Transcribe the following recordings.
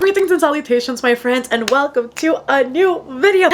Greetings and salutations, my friends, and welcome to a new video.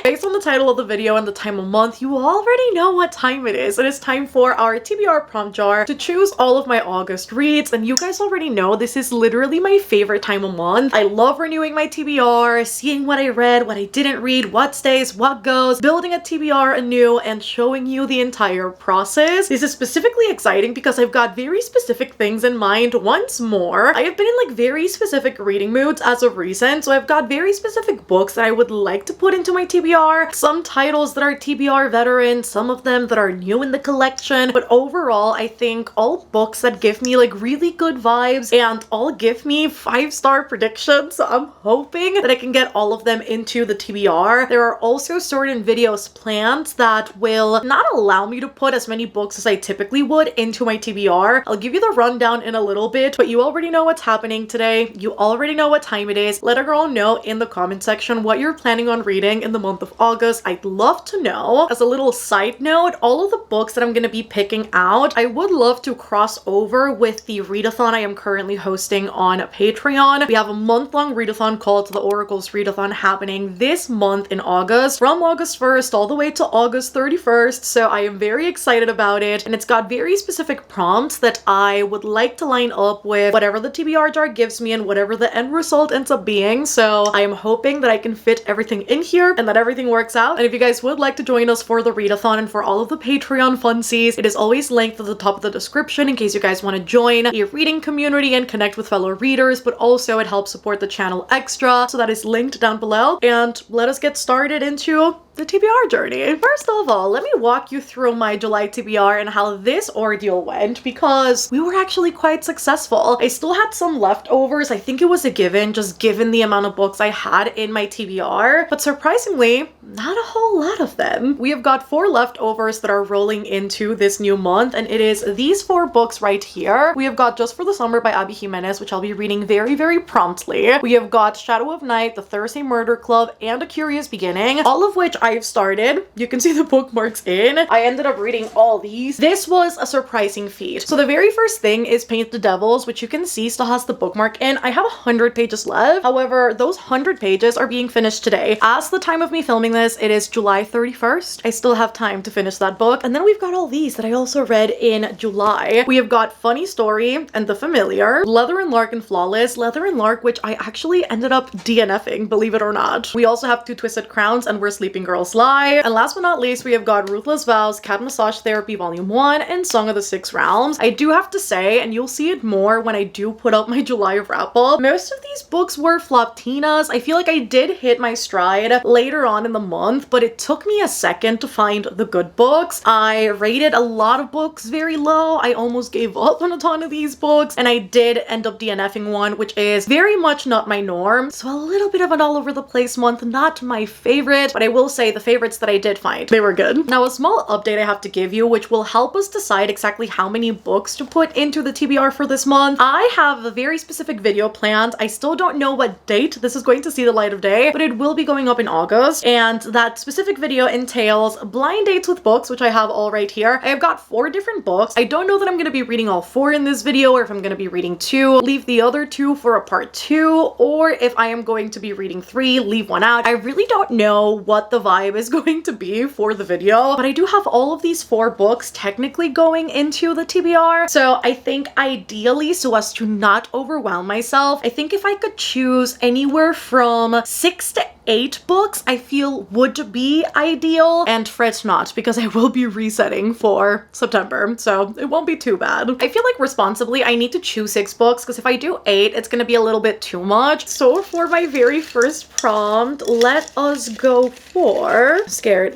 Based on the title of the video and the time of month, you already know what time it is. It is time for our TBR prompt jar to choose all of my August reads, and you guys already know this is literally my favorite time of month. I love renewing my TBR, seeing what I read, what I didn't read, what stays, what goes, building a TBR anew, and showing you the entire process. This is specifically exciting because I've got very specific things in mind. Once more, I have been in like very specific reading moods as of recent, so I've got very specific books that I would like to put into my TBR, some titles that are TBR veterans, some of them that are new in the collection, but overall I think all books that give me like really good vibes and all give me 5-star predictions, so I'm hoping that I can get all of them into the TBR. There are also certain videos planned that will not allow me to put as many books as I typically would into my TBR. I'll give you the rundown in a little bit, but you already know what's happening today. You already know what time it is. Let a girl know in the comment section what you're planning on reading in the month of August. I'd love to know. As a little side note, all of the books that I'm going to be picking out, I would love to cross over with the readathon I am currently hosting on Patreon. We have a month-long readathon called the Oracles Readathon happening this month in August, from August 1st all the way to August 31st, so I am very excited about it, and it's got very specific prompts that I would like to line up with whatever the TBR jar gives me and whatever the end result ends up being, so I am hoping that I can fit everything in here and that everything works out. And if you guys would like to join us for the readathon and for all of the Patreon funsies, it is always linked at the top of the description in case you guys want to join a reading community and connect with fellow readers, but also it helps support the channel extra, so that is linked down below. And let us get started into the TBR journey. First of all, let me walk you through my July TBR and how this ordeal went, because we were actually quite successful. I still had some leftovers. I think it was a given, just given the amount of books I had in my TBR, but surprisingly, not a whole lot of them. We have got 4 leftovers that are rolling into this new month, and it is these 4 books right here. We have got Just for the Summer by Abby Jimenez, which I'll be reading very, very promptly. We have got Shadow of Night, The Thursday Murder Club, and A Curious Beginning, all of which I've started. You can see the bookmarks in. I ended up reading all these. This was a surprising feat. So the very first thing is Paint the Devils, which you can see still has the bookmark in. I have 100 pages left. However, those 100 pages are being finished today. As the time of me filming this, it is July 31st. I still have time to finish that book. And then we've got all these that I also read in July. We have got Funny Story and The Familiar, Leather and Lark and Flawless, Leather and Lark, which I actually ended up DNFing, believe it or not. We also have Two Twisted Crowns and Where Sleeping Girls Lie. And last but not least, we have got Ruthless Vows, Cat Massage Therapy Volume 1, and Song of the Six Realms. I do have to say, and you'll see it more when I do put up my July wrap-up, most of these books were floptinas. I feel like I did hit my stride later on in the month, but it took me a second to find the good books. I rated a lot of books very low. I almost gave up on a ton of these books, and I did end up DNFing one, which is very much not my norm. So a little bit of an all over the place month, not my favorite, but I will say the favorites that I did find, they were good. Now, a small update I have to give you, which will help us decide exactly how many books to put into the TBR for this month. I have a very specific video planned. I still don't know what date this is going to see the light of day, but it will be going up in August, and that specific video entails blind dates with books, which I have all right here. I have got 4 different books. I don't know that I'm going to be reading all 4 in this video, or if I'm going to be reading 2, leave the other 2 for a part 2, or if I am going to be reading 3, leave 1 out. I really don't know what the vibe is going to be for the video, but I do have all of these 4 books technically going into the TBR, so I think ideally, so as to not overwhelm myself, I think if I could choose anywhere from 6 to 8 books I feel would be ideal, and fret not because I will be resetting for September, so it won't be too bad. I feel like responsibly I need to choose 6 books, because if I do 8 it's gonna be a little bit too much. So for my very first prompt, let us go for,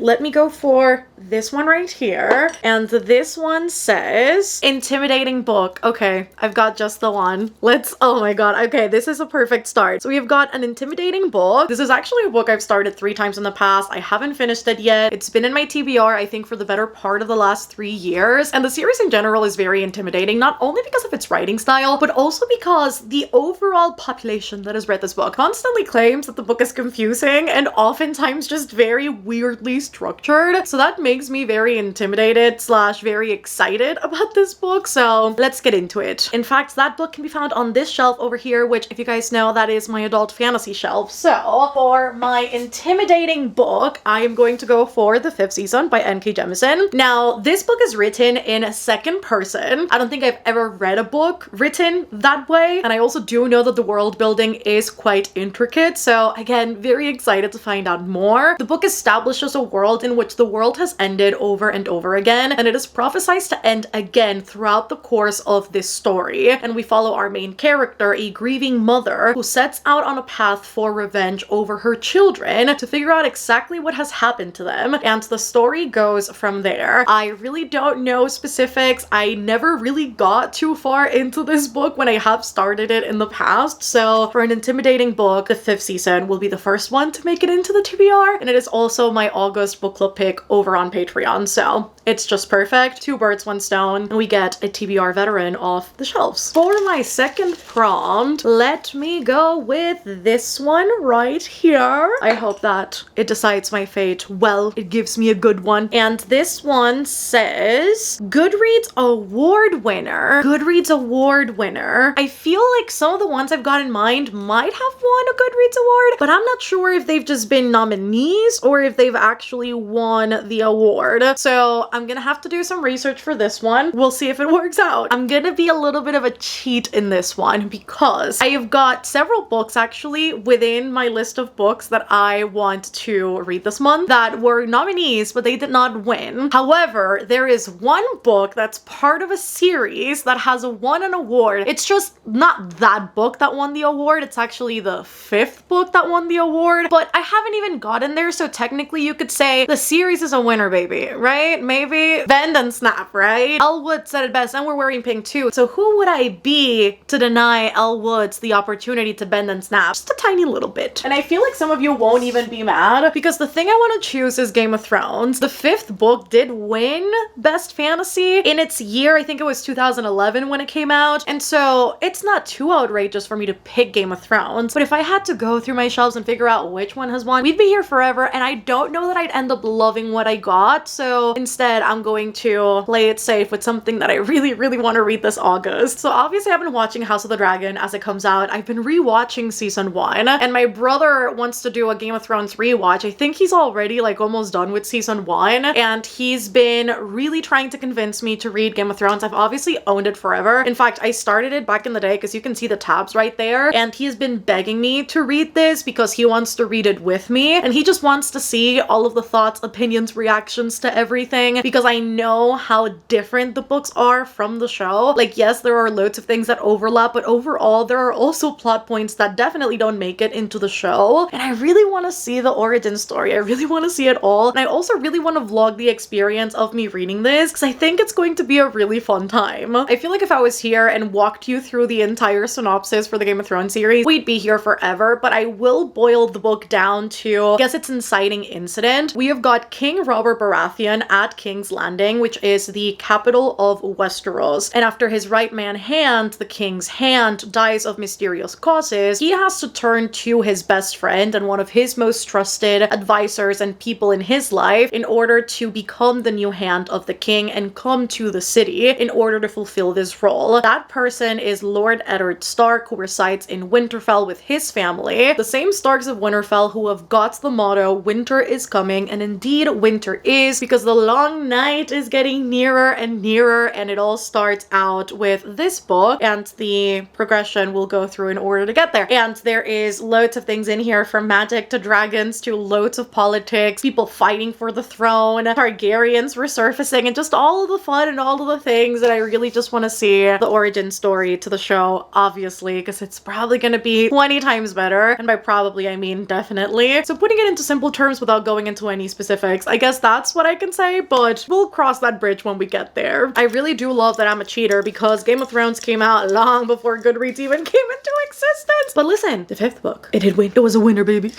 let me go for this one right here, and this one says intimidating book. Okay, I've got just the one. Oh my god, okay, this is a perfect start. So we've got an intimidating book. This is actually definitely a book I've started 3 times in the past. I haven't finished it yet. It's been in my TBR, I think, for the better part of the last 3 years. And the series in general is very intimidating, not only because of its writing style, but also because the overall population that has read this book constantly claims that the book is confusing and oftentimes just very weirdly structured. So that makes me very intimidated slash very excited about this book. So let's get into it. In fact, that book can be found on this shelf over here, which, if you guys know, that is my adult fantasy shelf. So for my intimidating book, I am going to go for The Fifth Season by N.K. Jemisin. Now, this book is written in second person. I don't think I've ever read a book written that way, and I also do know that the world building is quite intricate, so again, very excited to find out more. The book establishes a world in which the world has ended over and over again, and it is prophesied to end again throughout the course of this story. And we follow our main character, a grieving mother, who sets out on a path for revenge over her children to figure out exactly what has happened to them, and the story goes from there. I really don't know specifics. I never really got too far into this book when I have started it in the past, so for an intimidating book, The Fifth Season will be the first one to make it into the TBR, and it is also my August book club pick over on Patreon, so it's just perfect. 2 birds, 1 stone, and we get a TBR veteran off the shelves. For my second prompt, let me go with this one right here. I hope that it decides my fate well. It gives me a good one. And this one says, Goodreads Award winner. Goodreads Award winner. I feel like some of the ones I've got in mind might have won a Goodreads award, but I'm not sure if they've just been nominees or if they've actually won the award. So I'm gonna have to do some research for this one. We'll see if it works out. I'm gonna be a little bit of a cheat in this one because I have got several books actually within my list of books that I want to read this month that were nominees, but they did not win. However, there is one book that's part of a series that has won an award. It's just not that book that won the award. It's actually the 5th book that won the award, but I haven't even gotten there, so technically you could say the series is a winner, baby, right? Maybe bend and snap, right? Elle Woods said it best, and we're wearing pink too. So who would I be to deny Elle Woods the opportunity to bend and snap? Just a tiny little bit. And I feel like some of you won't even be mad because the thing I want to choose is Game of Thrones. The 5th book did win Best Fantasy in its year. I think it was 2011 when it came out. And so it's not too outrageous for me to pick Game of Thrones. But if I had to go through my shelves and figure out which one has won, we'd be here forever. And I don't know that I'd end up loving what I got. So instead, I'm going to play it safe with something that I really, really want to read this August. So obviously I've been watching House of the Dragon as it comes out. I've been rewatching season 1, and my brother wants to do a Game of Thrones rewatch. I think he's already like almost done with season 1, and he's been really trying to convince me to read Game of Thrones. I've obviously owned it forever. In fact, I started it back in the day because you can see the tabs right there, and he's been begging me to read this because he wants to read it with me, and he just wants to see all of the thoughts, opinions, reactions to everything because I know how different the books are from the show. Like, yes, there are loads of things that overlap, but overall there are also plot points that definitely don't make it into the show, and I really want to see the origin story. I really want to see it all, and I also really want to vlog the experience of me reading this because I think it's going to be a really fun time. I feel like if I was here and walked you through the entire synopsis for the Game of Thrones series, we'd be here forever, but I will boil the book down to, I guess, its inciting incident. We have got King Robert Baratheon at King's Landing, which is the capital of Westeros, and after his right man hand, the king's hand, dies of mysterious causes, he has to turn to his best friend and one of his most trusted advisors and people in his life in order to become the new hand of the king and come to the city in order to fulfill this role. That person is Lord Eddard Stark, who resides in Winterfell with his family, the same Starks of Winterfell who have got the motto, winter is coming, and indeed winter is, because the long night is getting nearer and nearer, and it all starts out with this book, and the progression we'll go through in order to get there. And there is loads of things in here, from magic to dragons to loads of politics, people fighting for the throne, Targaryens resurfacing, and just all of the fun and all of the things that I really just want to see the origin story to the show, obviously, because it's probably going to be 20 times better, and by probably I mean definitely. So putting it into simple terms without going into any specifics, I guess that's what I can say, but we'll cross that bridge when we get there. I really do love that I'm a cheater because Game of Thrones came out long before Goodreads even came into existence. But listen, the 5th book, it did win. It was a winner, baby.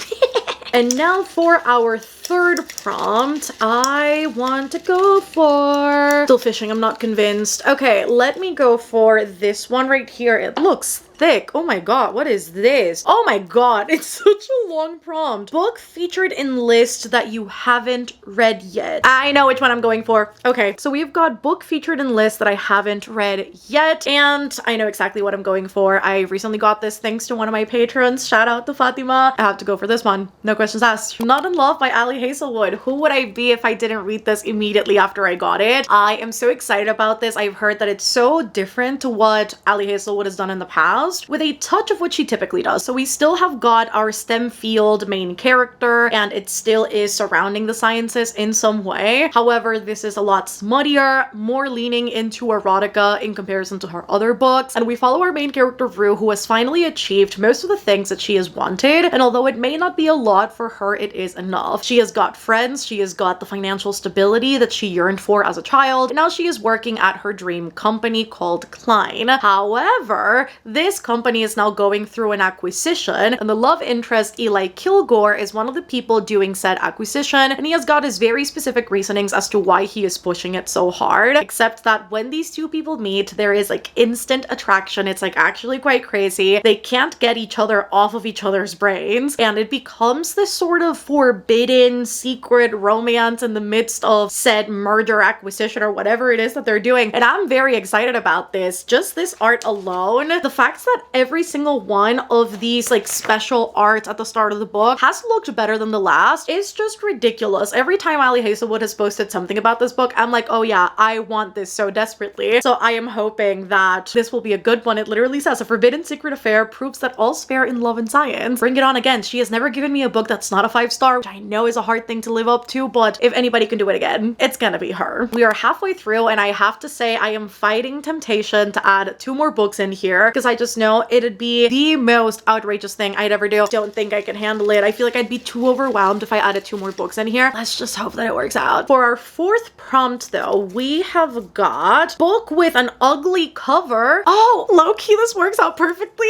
And now for our third prompt, I want to go for... Still fishing, I'm not convinced. Okay, let me go for this one right here. It looks thick. Oh my god, what is this? Oh my god, it's such a long prompt. Book featured in list that you haven't read yet. I know which one I'm going for. Okay, so we've got book featured in list that I haven't read yet, and I know exactly what I'm going for. I recently got this thanks to one of my patrons. Shout out to Fatima. I have to go for this one. No questions asked. Not in Love by Hazelwood. Who would I be if I didn't read this immediately after I got it? I am so excited about this. I've heard that it's so different to what Hazelwood has done in the past, with a touch of what she typically does. So we still have got our STEM field main character, and it still is surrounding the sciences in some way. However, this is a lot smuttier, more leaning into erotica in comparison to her other books, and we follow our main character Rue, who has finally achieved most of the things that she has wanted, and although it may not be a lot for her, it is enough. She has got friends, she has got the financial stability that she yearned for as a child, and now she is working at her dream company called Klein. However, this company is now going through an acquisition, and the love interest Eli Kilgore is one of the people doing said acquisition, and he has got his very specific reasonings as to why he is pushing it so hard, except that when these two people meet, there is like instant attraction. It's like actually quite crazy. They can't get each other off of each other's brains, and it becomes this sort of forbidden secret romance in the midst of said merger acquisition or whatever it is that they're doing, and I'm very excited about this. Just this art alone, the fact that every single one of these like special arts at the start of the book has looked better than the last is just ridiculous. Every time Hazelwood has posted something about this book, I'm like, oh yeah, I want this so desperately. So I am hoping that this will be a good one. It literally says a forbidden secret affair proves that all's fair in love and science. Bring it on again. She has never given me a book that's not a 5-star, which I know is a hard thing to live up to, but if anybody can do it again, it's gonna be her. We are halfway through, and I have to say I am fighting temptation to add 2 more books in here, because I just know it'd be the most outrageous thing I'd ever do. Don't think I can handle it. I feel like I'd be too overwhelmed if I added 2 more books in here. Let's just hope that it works out. For our 4th prompt though, we have got book with an ugly cover. Oh, low-key, this works out perfectly.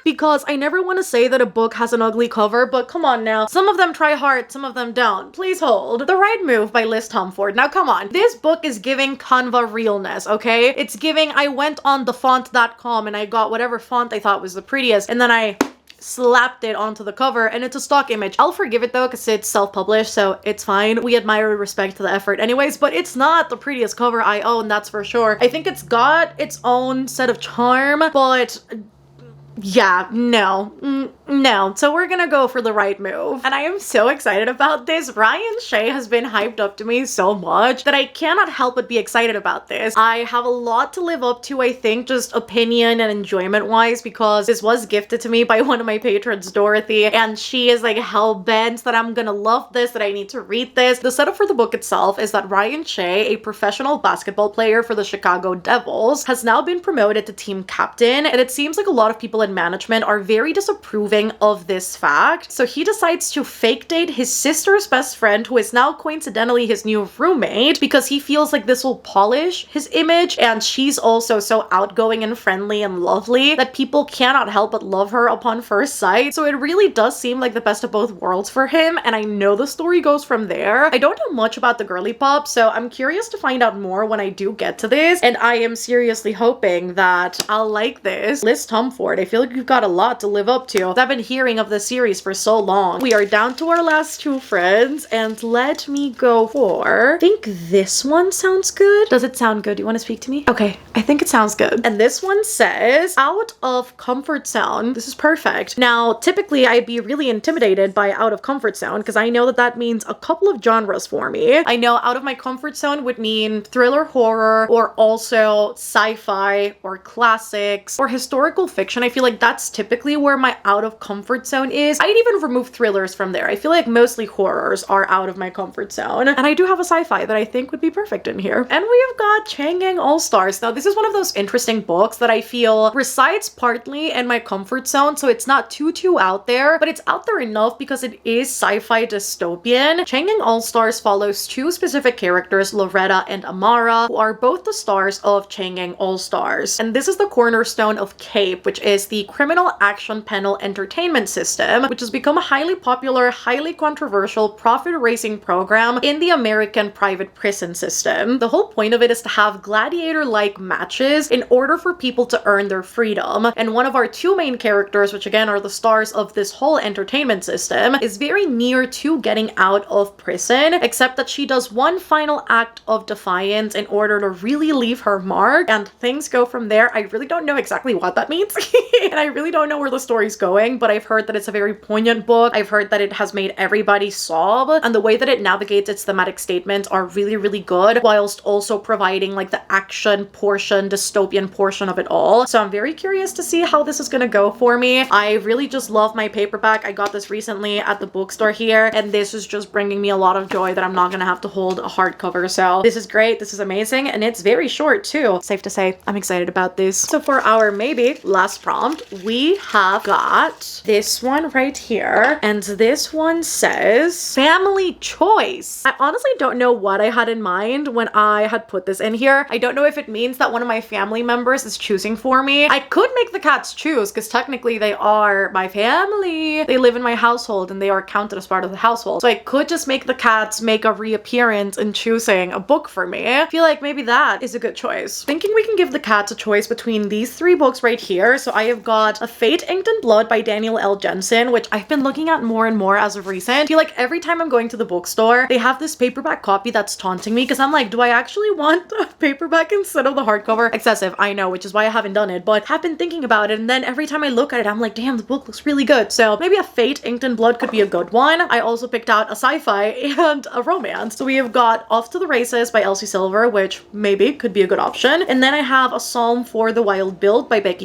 Because I never want to say that a book has an ugly cover, but come on now. Some of them try hard, some of them don't. Please hold. The Right Move by Liz Tomforde. Now come on. This book is giving Canva realness, okay? It's giving, I went on thefont.com and I got whatever font I thought was the prettiest, and then I slapped it onto the cover, and it's a stock image. I'll forgive it though, because it's self-published, so it's fine. We admire and respect the effort anyways, but it's not the prettiest cover I own, that's for sure. I think it's got its own set of charm, but yeah, no. So we're gonna go for The Right Move. And I am so excited about this. Ryan Shea has been hyped up to me so much that I cannot help but be excited about this. I have a lot to live up to, I think, just opinion and enjoyment wise, because this was gifted to me by one of my patrons, Dorothy, and she is like hell-bent that I'm gonna love this, that I need to read this. The setup for the book itself is that Ryan Shea, a professional basketball player for the Chicago Devils, has now been promoted to team captain, and it seems like a lot of people in management are very disapproving of this fact. So he decides to fake date his sister's best friend, who is now coincidentally his new roommate, because he feels like this will polish his image, and she's also so outgoing and friendly and lovely that people cannot help but love her upon first sight. So it really does seem like the best of both worlds for him, and I know the story goes from there. I don't know much about the girly pop, so I'm curious to find out more when I do get to this, and I am seriously hoping that I'll like this. Liz Tomforde, I feel like you've got a lot to live up to. I've been hearing of this series for so long. We are down to our last 2 friends, and let me go for, I think this one sounds good. Does it sound good? Do you want to speak to me? Okay, I think it sounds good. And this one says, out of comfort zone. This is perfect. Now, typically I'd be really intimidated by out of comfort zone, because I know that that means a couple of genres for me. I know out of my comfort zone would mean thriller horror, or also sci-fi, or classics, or historical fiction. I feel like that's typically where my out of comfort zone is. I'd even remove thrillers from there. I feel like mostly horrors are out of my comfort zone. And I do have a sci-fi that I think would be perfect in here. And we've got Chang'e All-Stars. Now, this is one of those interesting books that I feel resides partly in my comfort zone, so it's not too out there, but it's out there enough because it is sci-fi dystopian. Chang'e All-Stars follows 2 specific characters, Loretta and Amara, who are both the stars of Chang'e All-Stars. And this is the cornerstone of Cape, which is the criminal action panel entertainment system, which has become a highly popular, highly controversial profit-raising program in the American private prison system. The whole point of it is to have gladiator-like matches in order for people to earn their freedom. And one of our two main characters, which again are the stars of this whole entertainment system, is very near to getting out of prison, except that she does one final act of defiance in order to really leave her mark, and things go from there. I really don't know exactly what that means, and I really don't know where the story's going, but I've heard that it's a very poignant book. I've heard that it has made everybody sob, and the way that it navigates its thematic statements are really, really good, whilst also providing like the action portion, dystopian portion of it all. So I'm very curious to see how this is gonna go for me. I really just love my paperback. I got this recently at the bookstore here, and this is just bringing me a lot of joy that I'm not gonna have to hold a hardcover. So this is great, this is amazing, and it's very short too. Safe to say, I'm excited about this. So for our maybe last prompt, we have got this one right here, and this one says family choice. I honestly don't know what I had in mind when I had put this in here. I don't know if it means that one of my family members is choosing for me. I could make the cats choose because technically they are my family. They live in my household and they are counted as part of the household. So I could just make the cats make a reappearance in choosing a book for me. I feel like maybe that is a good choice. Thinking we can give the cats a choice between these three books right here. So I have got A Fate Inked in Blood by Danielle Jensen, which I've been looking at more and more as of recent. I feel like every time I'm going to the bookstore, they have this paperback copy that's taunting me because I'm like, do I actually want a paperback instead of the hardcover? Excessive, I know, which is why I haven't done it, but have been thinking about it, and then every time I look at it, I'm like, damn, the book looks really good. So maybe A Fate Inked in Blood could be a good one. I also picked out a sci-fi and a romance. So we have got Off to the Races by Elsie, which maybe could be a good option. And then I have A Psalm for the Wild Build by Becky.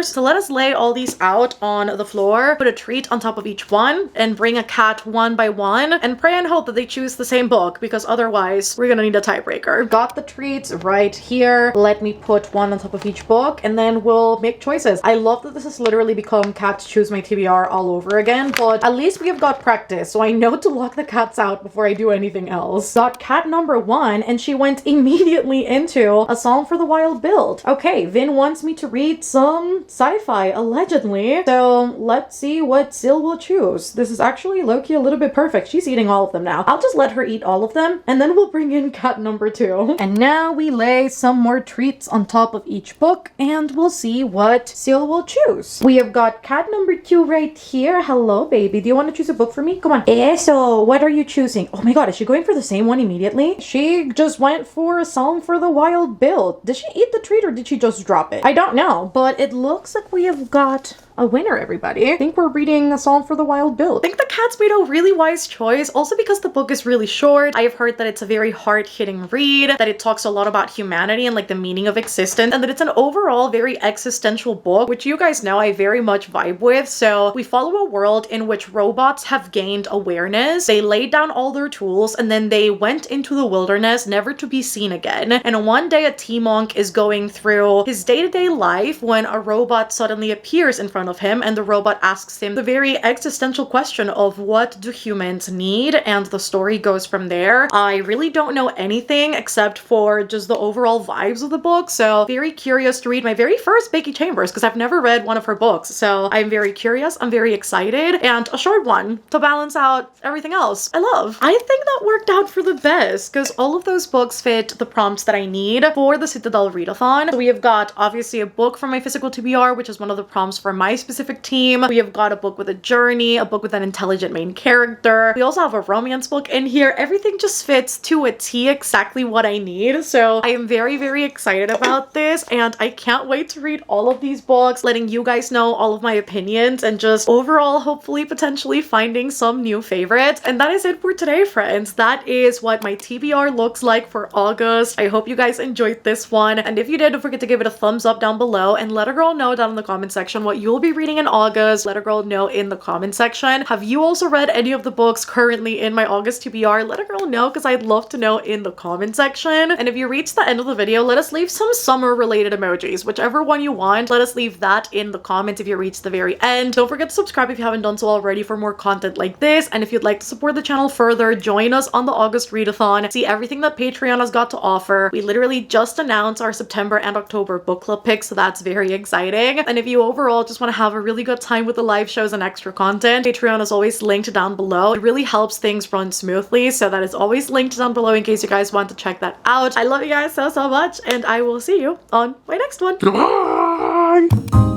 So let us lay all these out on the floor, put a treat on top of each one, and bring a cat one by one, and pray and hope that they choose the same book, because otherwise we're gonna need a tiebreaker. Got the treats right here. Let me put one on top of each book, and then we'll make choices. I love that this has literally become Cats Choose My TBR all over again, but at least we have got practice, so I know to lock the cats out before I do anything else. Got cat number one, and she went immediately into A Psalm for the Wild Build. Okay, Vin wants me to read some sci-fi, allegedly. So let's see what Sil will choose. This is actually low-key a little bit perfect. She's eating all of them now. I'll just let her eat all of them, and then we'll bring in cat number two. And now we lay some more treats on top of each book, and we'll see what Sil will choose. We have got cat number two right here. Hello, baby. Do you want to choose a book for me? Come on. So what are you choosing? Oh my god, is she going for the same one immediately? She just went for A Psalm for the Wild Build. Did she eat the treat or did she just drop it? I don't know, but it looks like we have got a winner, everybody. I think we're reading A Psalm for the Wild Build. I think the cats made a really wise choice, also because the book is really short. I have heard that it's a very hard-hitting read, that it talks a lot about humanity and like the meaning of existence, and that it's an overall very existential book, which you guys know I very much vibe with. So we follow a world in which robots have gained awareness. They laid down all their tools and then they went into the wilderness, never to be seen again. And one day a T-monk is going through his day-to-day life when a robot suddenly appears in front of him, and the robot asks him the very existential question of what do humans need, and the story goes from there. I really don't know anything except for just the overall vibes of the book, so very curious to read my very first Becky Chambers, because I've never read one of her books, so I'm very curious, I'm very excited, and a short one to balance out everything else I love. I think that worked out for the best, because all of those books fit the prompts that I need for the Citadel readathon. So we have got obviously a book from my physical TBR, which is one of the prompts for my specific team. We have got a book with a journey, a book with an intelligent main character. We also have a romance book in here. Everything just fits to a T exactly what I need. So I am very, very excited about this, and I can't wait to read all of these books, letting you guys know all of my opinions, and just overall, hopefully, potentially finding some new favorites. And that is it for today, friends. That is what my TBR looks like for August. I hope you guys enjoyed this one, and if you did, don't forget to give it a thumbs up down below and let a girl know down in the comment section what you'll be be reading in August, let a girl know in the comment section. Have you also read any of the books currently in my August TBR? Let a girl know because I'd love to know in the comment section. And if you reach the end of the video, let us leave some summer related emojis, whichever one you want. Let us leave that in the comments if you reach the very end. Don't forget to subscribe if you haven't done so already for more content like this. And if you'd like to support the channel further, join us on the August readathon. See everything that Patreon has got to offer. We literally just announced our September and October book club picks, so that's very exciting. And if you overall just want to have a really good time with the live shows and extra content, Patreon is always linked down below. It really helps things run smoothly, so that is always linked down below in case you guys want to check that out. I love you guys so much, and I will see you on my next one. Bye.